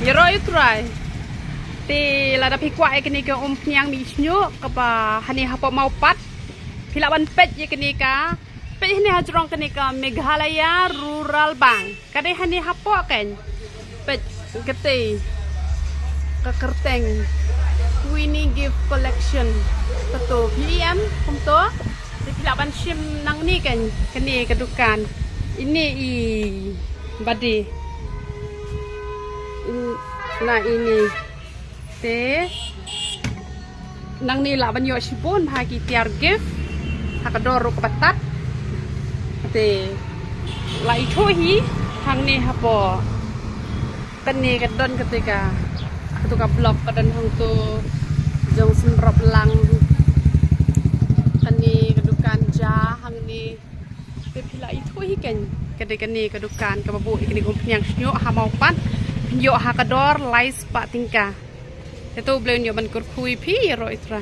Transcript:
Yero itrai. Ti lada pikwa kini ke piang mi snyu kapa hani hapo mau pat. Pilawan pet ye kini ka. Pet ini hajrong kini ka Meghalaya Rural Bank. Kade hani hapo kan. Pet kete kekerteng. Winnie gift collection. Beto PM kumto. Di pilawan sim nang ni kan. Kini kedukan. Ini badi. Nah ini teh nang ni lah banyak sipun bagi tiar gift hakador kebatat teh lah itu hi hang ni hapo keni kedon ketika ketuka blok kedon hang tu jong semrop lang keni kedukan ja hang ni pila itu hi kan keni kedukan kebabu keni kumpiang snyo hamau pan yo hakador lais pak tingkah itu beliau nyoban kurkui pi ro itra